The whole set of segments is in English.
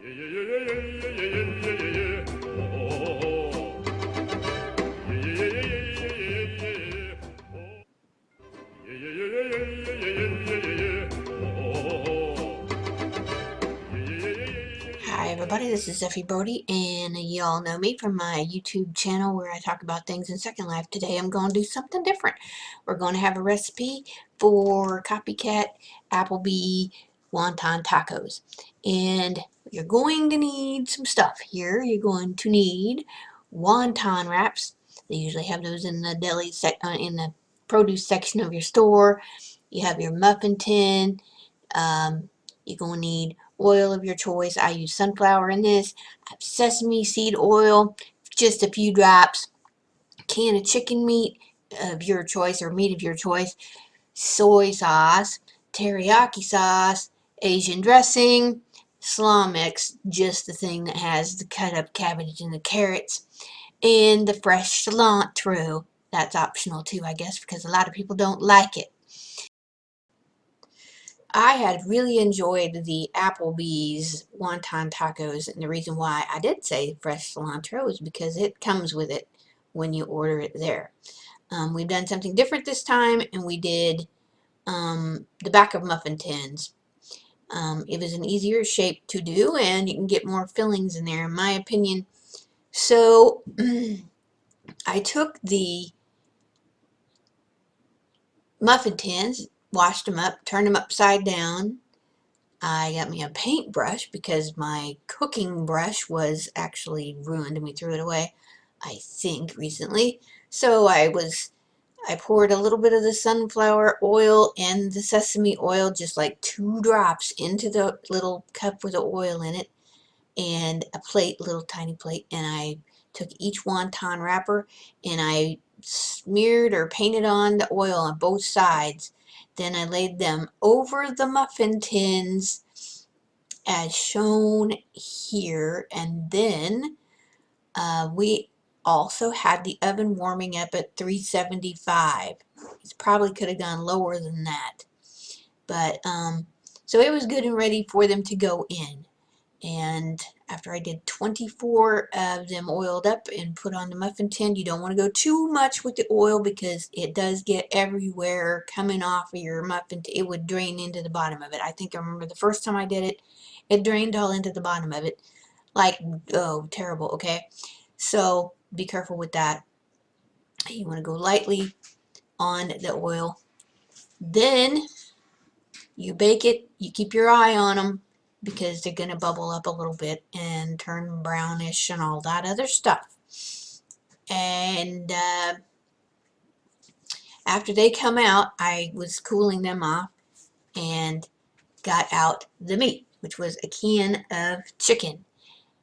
Hi everybody, this is Zeffie Brody, and y'all know me from my YouTube channel where I talk about things in Second Life. Today I'm going to do something different. We're going to have a recipe for copycat Applebee wonton tacos. And you're going to need some stuff here. You're going to need wonton wraps. They usually have those in the in the produce section of your store. You have your muffin tin. You're going to need oil of your choice. I use sunflower in this. I have sesame seed oil, just a few drops. Can of chicken meat of your choice or meat of your choice. Soy sauce, teriyaki sauce, Asian dressing, slaw mix, just the thing that has the cut up cabbage and the carrots, and the fresh cilantro. That's optional too, I guess, because a lot of people don't like it. I had really enjoyed the Applebees wonton tacos, and the reason why I did say fresh cilantro is because it comes with it when you order it there. We've done something different this time, and we did the back of muffin tins. It was an easier shape to do, and you can get more fillings in there, in my opinion. So I took the muffin tins, washed them up, turned them upside down. I got me a paintbrush because my cooking brush was actually ruined and we threw it away, I think, recently. So I poured a little bit of the sunflower oil and the sesame oil, just like 2 drops, into the little cup with the oil in it, and a plate, little tiny plate, and I took each wonton wrapper and I smeared or painted on the oil on both sides. Then I laid them over the muffin tins as shown here, and then we also had the oven warming up at 375. It probably could have gone lower than that, but so it was good and ready for them to go in. And after I did 24 of them oiled up and put on the muffin tin, you don't want to go too much with the oil because it does get everywhere coming off of your muffin tin. It would drain into the bottom of it. I think I remember the first time I did it, it drained all into the bottom of it. Like, oh, terrible, okay? So be careful with that. You want to go lightly on the oil. Then you bake it, you keep your eye on them because they're going to bubble up a little bit and turn brownish and all that other stuff. And after they come out, I was cooling them off and got out the meat, which was a can of chicken.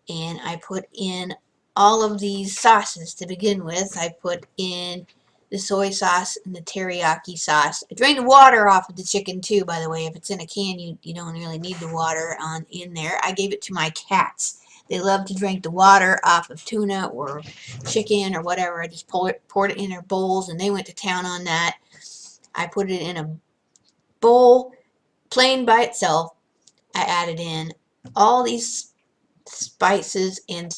And I put in all of these sauces to begin with. I put in the soy sauce and the teriyaki sauce. I drained the water off of the chicken too, by the way. If it's in a can, you don't really need the water in there. I gave it to my cats. They love to drink the water off of tuna or chicken or whatever. I just poured it in their bowls, and they went to town on that. I put it in a bowl, plain by itself. I added in all these spices, and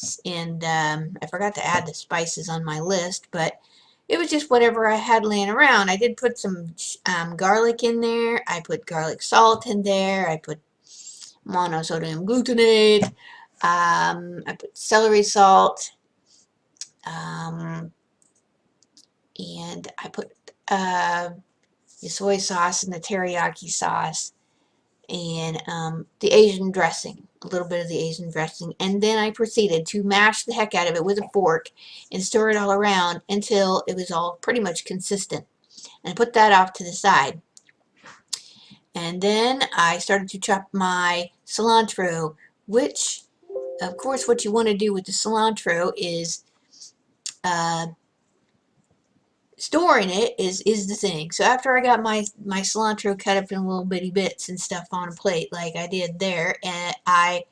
I forgot to add the spices on my list, but it was just whatever I had laying around. I did put some garlic in there. I put garlic salt in there. I put monosodium glutamate. I put celery salt, and I put the soy sauce and the teriyaki sauce, and the Asian dressing, a little bit of the Asian dressing, and then I proceeded to mash the heck out of it with a fork and stir it all around until it was all pretty much consistent, and put that off to the side. And then I started to chop my cilantro, which, of course, what you want to do with the cilantro is uh, storing it is the thing. So after I got my cilantro cut up in little bitty bits and stuff on a plate like I did there, and I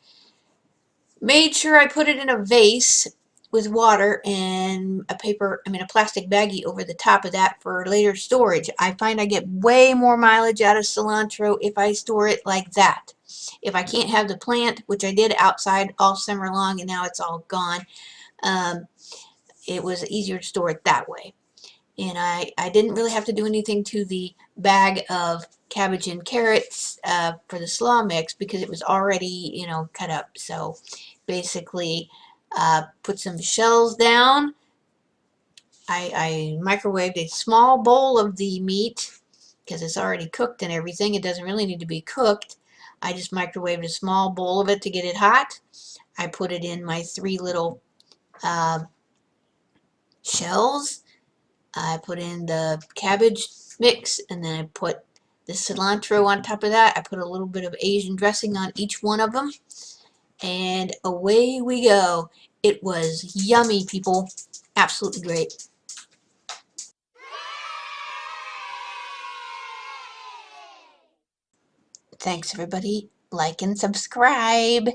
made sure I put it in a vase with water and a plastic baggie over the top of that for later storage. I find I get way more mileage out of cilantro if I store it like that. if I can't have the plant, which I did outside all summer long and now it's all gone, it was easier to store it that way. And I didn't really have to do anything to the bag of cabbage and carrots for the slaw mix because it was already, you know, cut up. So basically, put some shells down. I microwaved a small bowl of the meat because it's already cooked and everything. It doesn't really need to be cooked. I just microwaved a small bowl of it to get it hot. I put it in my 3 little uh, shells. I put in the cabbage mix and then I put the cilantro on top of that. I put a little bit of Asian dressing on each one of them and away we go. It was yummy, people. Absolutely great. Thanks everybody. Like and subscribe.